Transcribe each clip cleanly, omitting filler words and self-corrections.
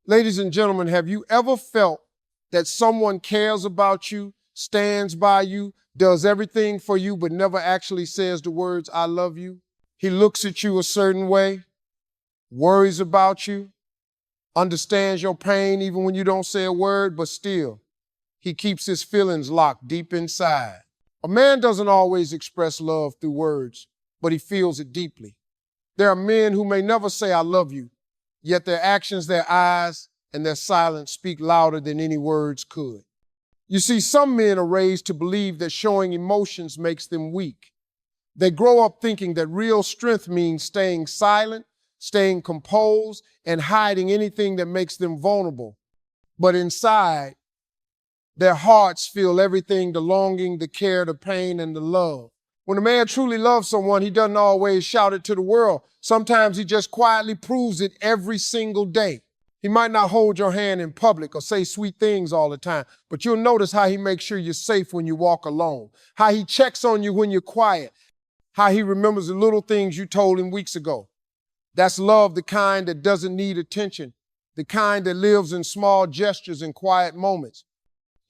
Ladies and gentlemen, have you ever felt that someone cares about you, stands by you, does everything for you, but never actually says the words, "I love you"? He looks at you a certain way, worries about you, understands your pain even when you don't say a word, but still, he keeps his feelings locked deep inside. A man doesn't always express love through words, but he feels it deeply. There are men who may never say, "I love you," yet their actions, their eyes, and their silence speak louder than any words could. You see, some men are raised to believe that showing emotions makes them weak. They grow up thinking that real strength means staying silent, staying composed, and hiding anything that makes them vulnerable. But inside, their hearts feel everything: the longing, the care, the pain, and the love. When a man truly loves someone, he doesn't always shout it to the world. Sometimes he just quietly proves it every single day. He might not hold your hand in public or say sweet things all the time, but you'll notice how he makes sure you're safe when you walk alone, how he checks on you when you're quiet, how he remembers the little things you told him weeks ago. That's love, the kind that doesn't need attention, the kind that lives in small gestures and quiet moments.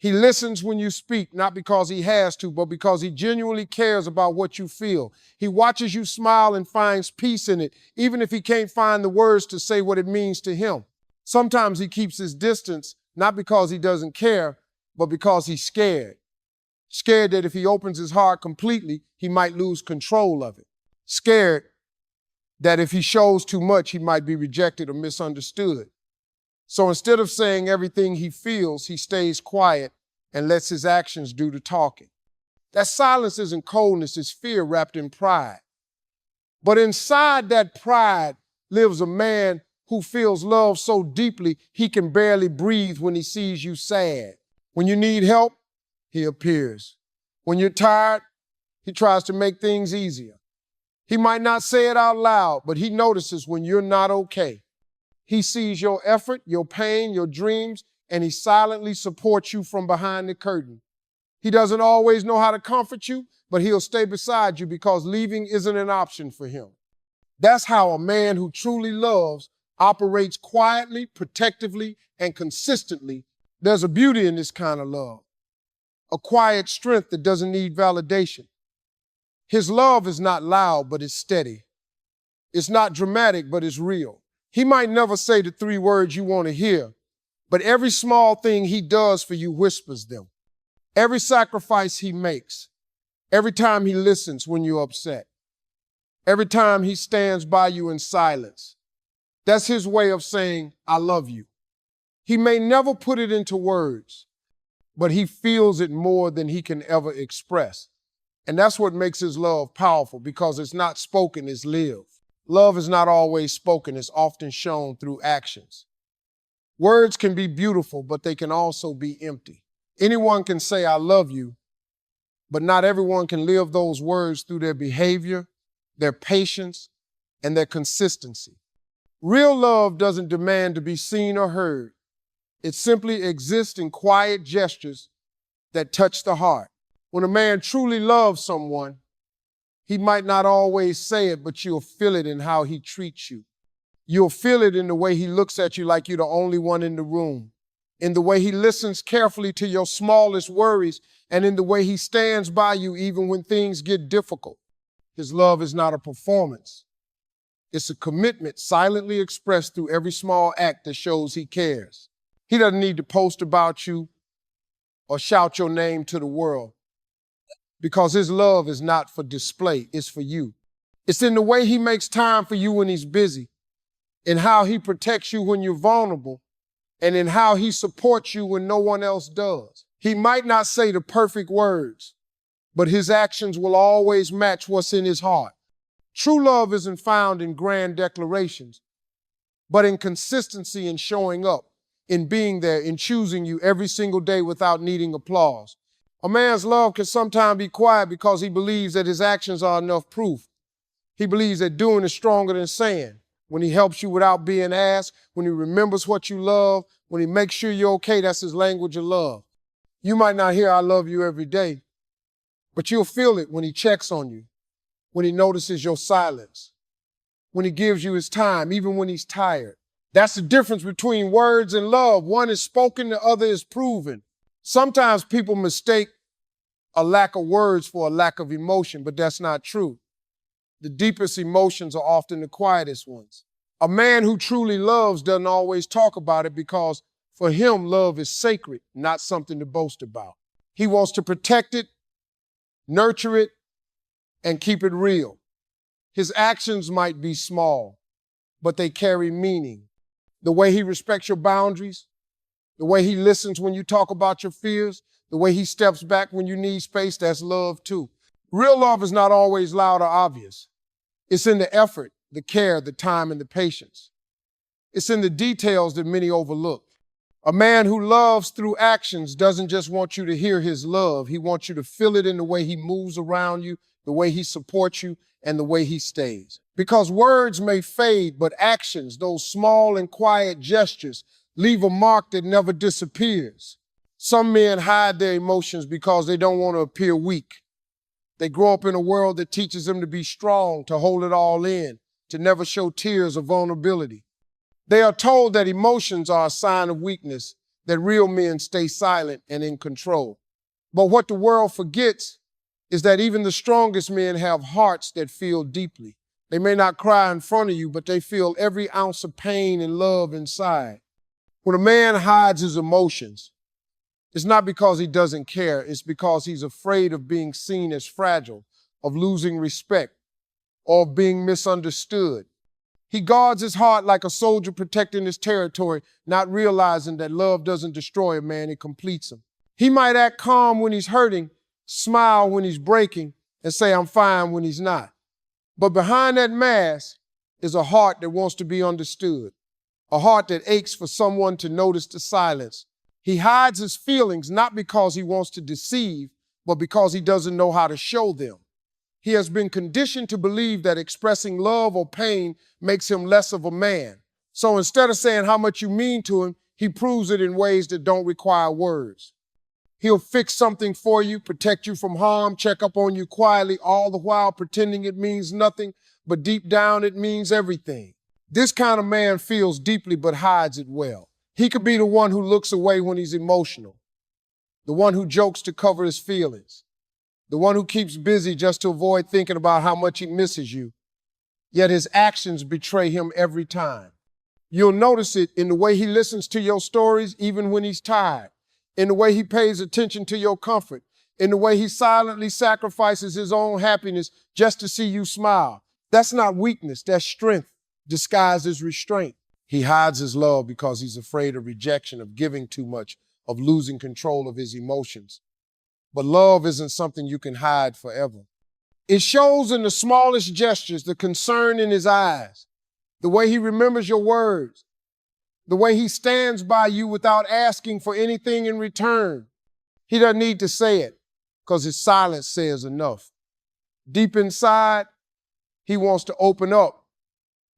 He listens when you speak, not because he has to, but because he genuinely cares about what you feel. He watches you smile and finds peace in it, even if he can't find the words to say what it means to him. Sometimes he keeps his distance, not because he doesn't care, but because he's scared. Scared that if he opens his heart completely, he might lose control of it. Scared that if he shows too much, he might be rejected or misunderstood. So instead of saying everything he feels, he stays quiet and lets his actions do the talking. That silence isn't coldness, it's fear wrapped in pride. But inside that pride lives a man who feels love so deeply he can barely breathe when he sees you sad. When you need help, he appears. When you're tired, he tries to make things easier. He might not say it out loud, but he notices when you're not okay. He sees your effort, your pain, your dreams, and he silently supports you from behind the curtain. He doesn't always know how to comfort you, but he'll stay beside you because leaving isn't an option for him. That's how a man who truly loves operates quietly, protectively, and consistently. There's a beauty in this kind of love, a quiet strength that doesn't need validation. His love is not loud, but it's steady. It's not dramatic, but it's real. He might never say the 3 words you want to hear, but every small thing he does for you whispers them. Every sacrifice he makes, every time he listens when you're upset, every time he stands by you in silence, that's his way of saying, "I love you." He may never put it into words, but he feels it more than he can ever express. And that's what makes his love powerful, because it's not spoken, it's lived. Love is not always spoken, it's often shown through actions. Words can be beautiful, but they can also be empty. Anyone can say, "I love you," but not everyone can live those words through their behavior, their patience, and their consistency. Real love doesn't demand to be seen or heard. It simply exists in quiet gestures that touch the heart. When a man truly loves someone, he might not always say it, but you'll feel it in how he treats you. You'll feel it in the way he looks at you like you're the only one in the room, in the way he listens carefully to your smallest worries, and in the way he stands by you even when things get difficult. His love is not a performance. It's a commitment silently expressed through every small act that shows he cares. He doesn't need to post about you or shout your name to the world, because his love is not for display, it's for you. It's in the way he makes time for you when he's busy, in how he protects you when you're vulnerable, and in how he supports you when no one else does. He might not say the perfect words, but his actions will always match what's in his heart. True love isn't found in grand declarations, but in consistency in showing up, in being there, in choosing you every single day without needing applause. A man's love can sometimes be quiet because he believes that his actions are enough proof. He believes that doing is stronger than saying. When he helps you without being asked, when he remembers what you love, when he makes sure you're okay, that's his language of love. You might not hear "I love you" every day, but you'll feel it when he checks on you, when he notices your silence, when he gives you his time, even when he's tired. That's the difference between words and love. One is spoken, the other is proven. Sometimes people mistake a lack of words for a lack of emotion, but that's not true. The deepest emotions are often the quietest ones. A man who truly loves doesn't always talk about it because for him, love is sacred, not something to boast about. He wants to protect it, nurture it, and keep it real. His actions might be small, but they carry meaning. The way he respects your boundaries, the way he listens when you talk about your fears, the way he steps back when you need space, that's love too. Real love is not always loud or obvious. It's in the effort, the care, the time, and the patience. It's in the details that many overlook. A man who loves through actions doesn't just want you to hear his love. He wants you to feel it in the way he moves around you, the way he supports you, and the way he stays. Because words may fade, but actions, those small and quiet gestures, leave a mark that never disappears. Some men hide their emotions because they don't want to appear weak. They grow up in a world that teaches them to be strong, to hold it all in, to never show tears or vulnerability. They are told that emotions are a sign of weakness, that real men stay silent and in control. But what the world forgets is that even the strongest men have hearts that feel deeply. They may not cry in front of you, but they feel every ounce of pain and love inside. When a man hides his emotions, it's not because he doesn't care, it's because he's afraid of being seen as fragile, of losing respect, or of being misunderstood. He guards his heart like a soldier protecting his territory, not realizing that love doesn't destroy a man, it completes him. He might act calm when he's hurting, smile when he's breaking, and say, I'm fine when he's not. But behind that mask is a heart that wants to be understood, a heart that aches for someone to notice the silence. He hides his feelings not because he wants to deceive, but because he doesn't know how to show them. He has been conditioned to believe that expressing love or pain makes him less of a man. So instead of saying how much you mean to him, he proves it in ways that don't require words. He'll fix something for you, protect you from harm, check up on you quietly, all the while pretending it means nothing, but deep down it means everything. This kind of man feels deeply but hides it well. He could be the one who looks away when he's emotional, the one who jokes to cover his feelings, the one who keeps busy just to avoid thinking about how much he misses you, yet his actions betray him every time. You'll notice it in the way he listens to your stories even when he's tired, in the way he pays attention to your comfort, in the way he silently sacrifices his own happiness just to see you smile. That's not weakness, that's strength disguised as restraint. He hides his love because he's afraid of rejection, of giving too much, of losing control of his emotions. But love isn't something you can hide forever. It shows in the smallest gestures, the concern in his eyes, the way he remembers your words, the way he stands by you without asking for anything in return. He doesn't need to say it because his silence says enough. Deep inside, he wants to open up,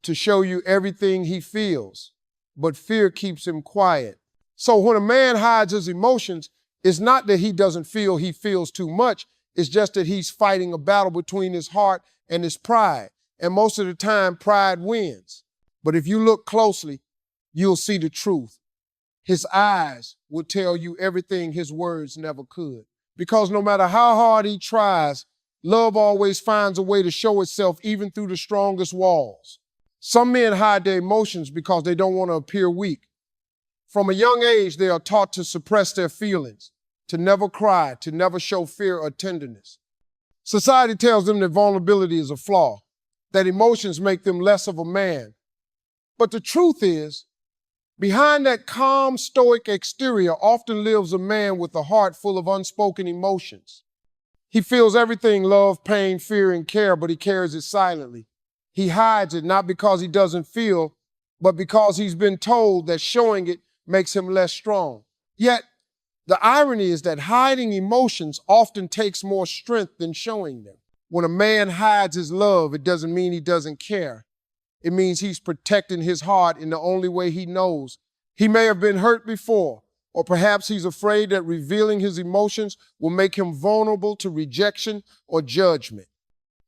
to show you everything he feels, but fear keeps him quiet. So when a man hides his emotions, it's not that he doesn't feel he feels too much, it's just that he's fighting a battle between his heart and his pride. And most of the time, pride wins. But if you look closely, you'll see the truth. His eyes will tell you everything his words never could. Because no matter how hard he tries, love always finds a way to show itself even through the strongest walls. Some men hide their emotions because they don't want to appear weak. From a young age, they are taught to suppress their feelings, to never cry, to never show fear or tenderness. Society tells them that vulnerability is a flaw, that emotions make them less of a man. But the truth is, behind that calm, stoic exterior often lives a man with a heart full of unspoken emotions. He feels everything, love, pain, fear, and care, but he carries it silently. He hides it not because he doesn't feel, but because he's been told that showing it makes him less strong. Yet, the irony is that hiding emotions often takes more strength than showing them. When a man hides his love, it doesn't mean he doesn't care. It means he's protecting his heart in the only way he knows. He may have been hurt before, or perhaps he's afraid that revealing his emotions will make him vulnerable to rejection or judgment.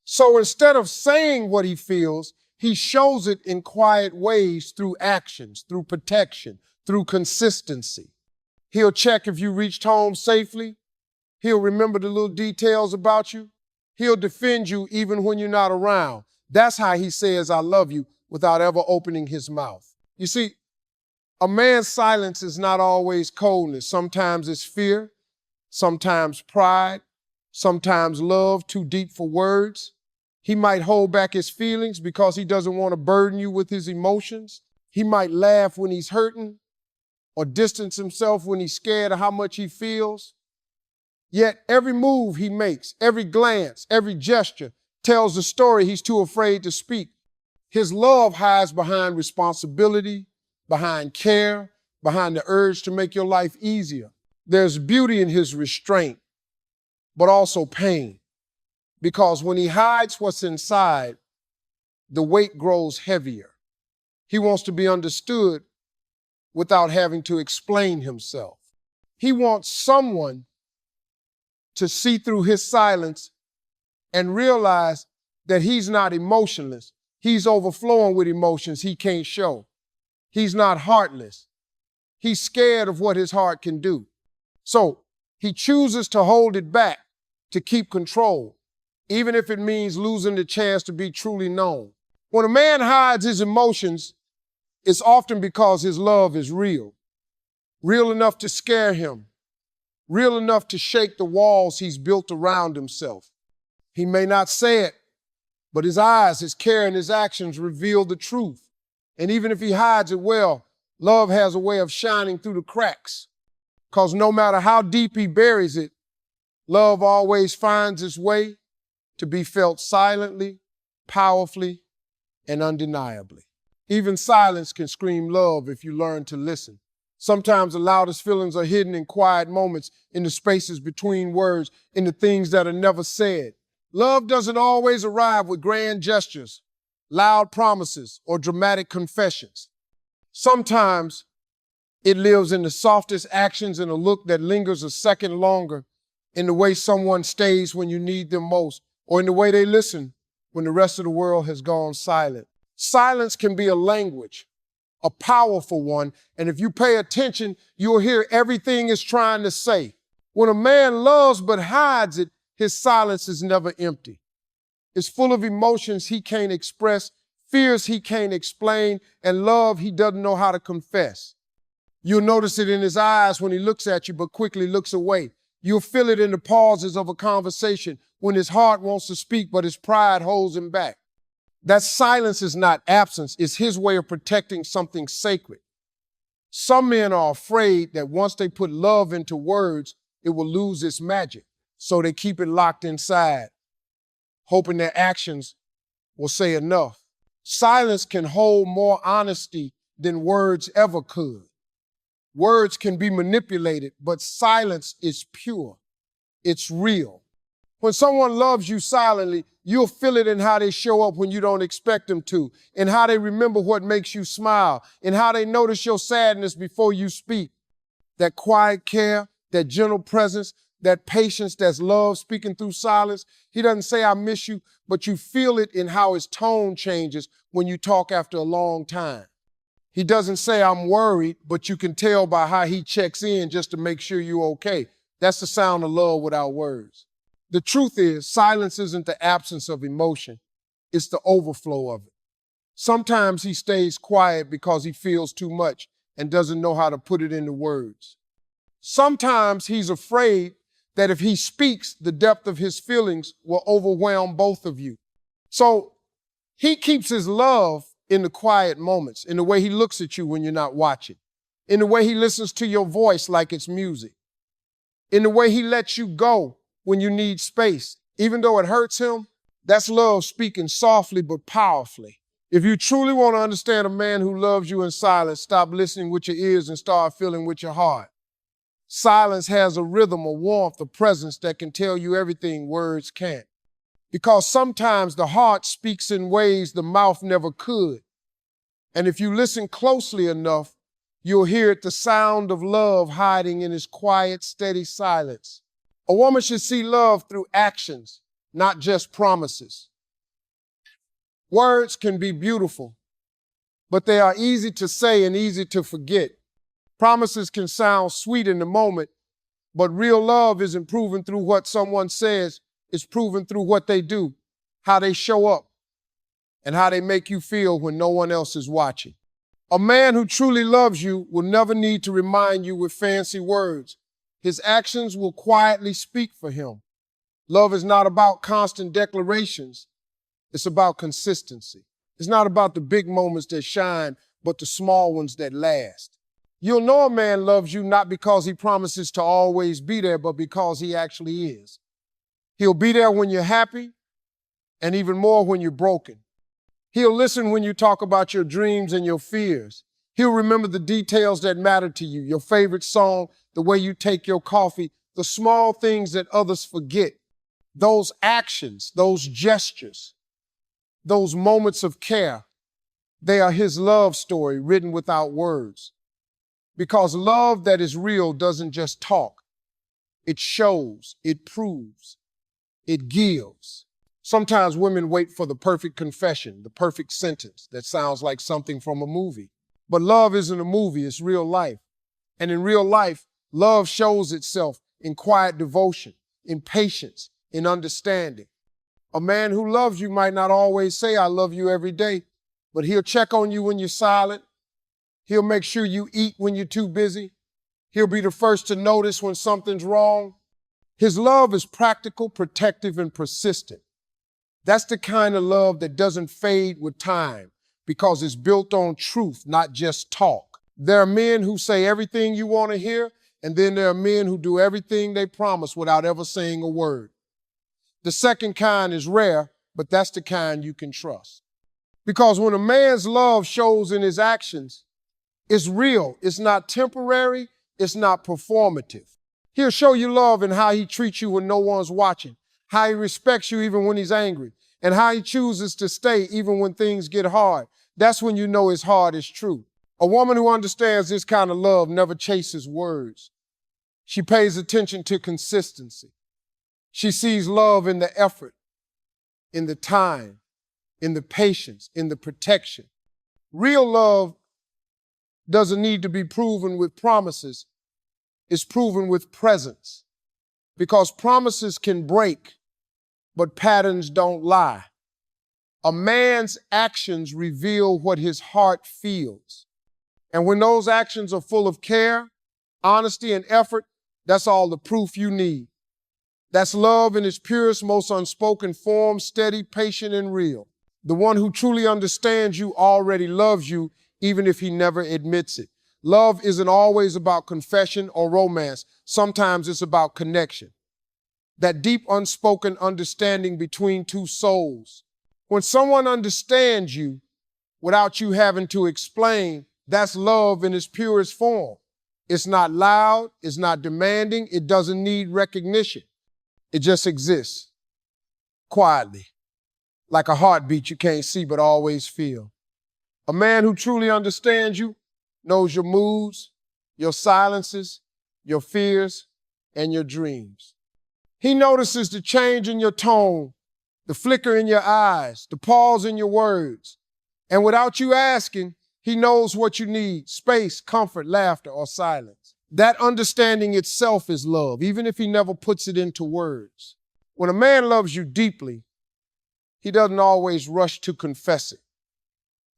So instead of saying what he feels, He shows it in quiet ways through actions, through protection, through consistency. He'll check if you reached home safely. He'll remember the little details about you. He'll defend you even when you're not around. That's how he says, I love you, without ever opening his mouth. You see, a man's silence is not always coldness. Sometimes it's fear, sometimes pride, sometimes love too deep for words. He might hold back his feelings because he doesn't want to burden you with his emotions. He might laugh when he's hurting or distance himself when he's scared of how much he feels. Yet every move he makes, every glance, every gesture tells the story he's too afraid to speak. His love hides behind responsibility, behind care, behind the urge to make your life easier. There's beauty in his restraint, but also pain. Because when he hides what's inside, the weight grows heavier. He wants to be understood without having to explain himself. He wants someone to see through his silence and realize that he's not emotionless. He's overflowing with emotions he can't show. He's not heartless. He's scared of what his heart can do. So he chooses to hold it back, to keep control, even if it means losing the chance to be truly known. When a man hides his emotions, it's often because his love is real enough to scare him, real enough to shake the walls he's built around himself. He may not say it, but his eyes, his care, and his actions reveal the truth. And even if he hides it well, love has a way of shining through the cracks. Because no matter how deep he buries it, love always finds its way to be felt silently, powerfully, and undeniably. Even silence can scream love if you learn to listen. Sometimes the loudest feelings are hidden in quiet moments, in the spaces between words, in the things that are never said. Love doesn't always arrive with grand gestures, loud promises, or dramatic confessions. Sometimes it lives in the softest actions, in a look that lingers a second longer, in the way someone stays when you need them most, or in the way they listen when the rest of the world has gone silent. Silence can be a language, a powerful one, and if you pay attention, you'll hear everything it's trying to say. When a man loves but hides it, his silence is never empty. It's full of emotions he can't express, fears he can't explain, and love he doesn't know how to confess. You'll notice it in his eyes when he looks at you but quickly looks away. You'll feel it in the pauses of a conversation when his heart wants to speak but his pride holds him back. That silence is not absence, it's his way of protecting something sacred. Some men are afraid that once they put love into words, it will lose its magic. So they keep it locked inside, hoping their actions will say enough. Silence can hold more honesty than words ever could. Words can be manipulated, but silence is pure. It's real. When someone loves you silently, you'll feel it in how they show up when you don't expect them to, in how they remember what makes you smile, in how they notice your sadness before you speak. That quiet care, that gentle presence, that patience, that's love speaking through silence. He doesn't say, I miss you, but you feel it in how his tone changes when you talk after a long time. He doesn't say, I'm worried, but you can tell by how he checks in just to make sure you're okay. That's the sound of love without words. The truth is, silence isn't the absence of emotion, it's the overflow of it. Sometimes he stays quiet because he feels too much and doesn't know how to put it into words. Sometimes he's afraid that if he speaks, the depth of his feelings will overwhelm both of you. So he keeps his love in the quiet moments, in the way he looks at you when you're not watching, in the way he listens to your voice like it's music, in the way he lets you go when you need space. Even though it hurts him, that's love speaking softly but powerfully. If you truly want to understand a man who loves you in silence, stop listening with your ears and start feeling with your heart. Silence has a rhythm, a warmth, a presence that can tell you everything words can't. Because sometimes the heart speaks in ways the mouth never could. And if you listen closely enough, you'll hear it, the sound of love hiding in his quiet, steady silence. A woman should see love through actions, not just promises. Words can be beautiful, but they are easy to say and easy to forget. Promises can sound sweet in the moment, but real love isn't proven through what someone says, it's proven through what they do, how they show up, and how they make you feel when no one else is watching. A man who truly loves you will never need to remind you with fancy words. His actions will quietly speak for him. Love is not about constant declarations. It's about consistency. It's not about the big moments that shine, but the small ones that last. You'll know a man loves you not because he promises to always be there, but because he actually is. He'll be there when you're happy, and even more when you're broken. He'll listen when you talk about your dreams and your fears. He'll remember the details that matter to you, your favorite song, the way you take your coffee, the small things that others forget. Those actions, those gestures, those moments of care, they are his love story written without words. Because love that is real doesn't just talk. It shows, it proves, it gives. Sometimes women wait for the perfect confession, the perfect sentence that sounds like something from a movie. But love isn't a movie, it's real life. And in real life, love shows itself in quiet devotion, in patience, in understanding. A man who loves you might not always say, "I love you" every day, but he'll check on you when you're silent. He'll make sure you eat when you're too busy. He'll be the first to notice when something's wrong. His love is practical, protective, and persistent. That's the kind of love that doesn't fade with time because it's built on truth, not just talk. There are men who say everything you want to hear, and then there are men who do everything they promise without ever saying a word. The second kind is rare, but that's the kind you can trust. Because when a man's love shows in his actions, it's real, it's not temporary, it's not performative. He'll show you love in how he treats you when no one's watching, how he respects you even when he's angry, and how he chooses to stay even when things get hard. That's when you know his heart is true. A woman who understands this kind of love never chases words. She pays attention to consistency. She sees love in the effort, in the time, in the patience, in the protection. Real love doesn't need to be proven with promises. It's proven with presence. Because promises can break, but patterns don't lie. A man's actions reveal what his heart feels. And when those actions are full of care, honesty, and effort, that's all the proof you need. That's love in its purest, most unspoken form, steady, patient, and real. The one who truly understands you already loves you, even if he never admits it. Love isn't always about confession or romance. Sometimes it's about connection. That deep, unspoken understanding between two souls. When someone understands you without you having to explain, that's love in its purest form. It's not loud, it's not demanding, it doesn't need recognition. It just exists, quietly, like a heartbeat you can't see but always feel. A man who truly understands you knows your moods, your silences, your fears, and your dreams. He notices the change in your tone, the flicker in your eyes, the pause in your words. And without you asking, he knows what you need: space, comfort, laughter, or silence. That understanding itself is love, even if he never puts it into words. When a man loves you deeply, he doesn't always rush to confess it.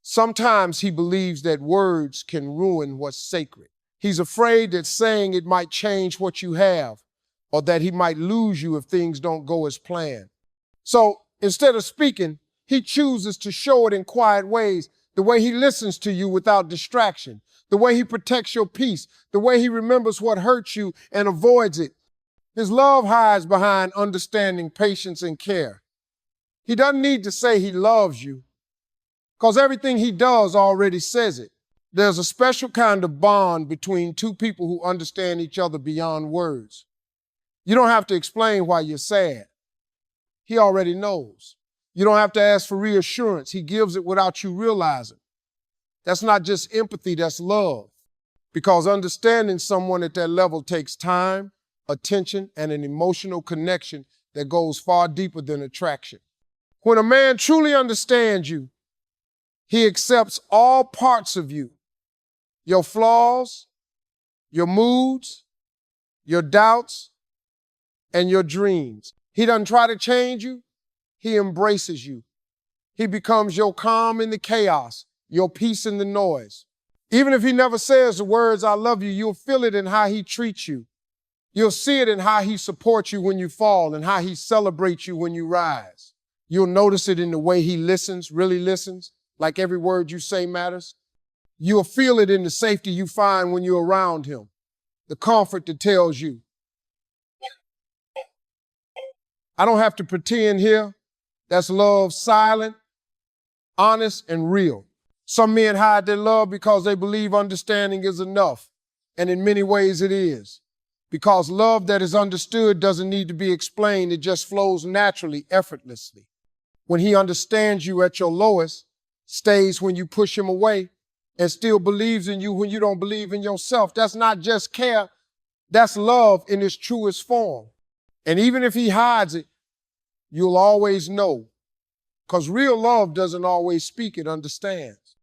Sometimes he believes that words can ruin what's sacred. He's afraid that saying it might change what you have, or that he might lose you if things don't go as planned. So instead of speaking, he chooses to show it in quiet ways, the way he listens to you without distraction, the way he protects your peace, the way he remembers what hurts you and avoids it. His love hides behind understanding, patience, and care. He doesn't need to say he loves you, because everything he does already says it. There's a special kind of bond between two people who understand each other beyond words. You don't have to explain why you're sad. He already knows. You don't have to ask for reassurance. He gives it without you realizing. That's not just empathy, that's love. Because understanding someone at that level takes time, attention, and an emotional connection that goes far deeper than attraction. When a man truly understands you, he accepts all parts of you, your flaws, your moods, your doubts, and your dreams. He doesn't try to change you. He embraces you. He becomes your calm in the chaos, your peace in the noise. Even if he never says the words, I love you, you'll feel it in how he treats you. You'll see it in how he supports you when you fall and how he celebrates you when you rise. You'll notice it in the way he listens, really listens, like every word you say matters. You'll feel it in the safety you find when you're around him, the comfort that tells you, I don't have to pretend here. That's love silent, honest, and real. Some men hide their love because they believe understanding is enough, and in many ways it is. Because love that is understood doesn't need to be explained, it just flows naturally, effortlessly. When he understands you at your lowest, stays when you push him away, and still believes in you when you don't believe in yourself, that's not just care, that's love in its truest form. And even if he hides it, you'll always know. Because real love doesn't always speak, it understands.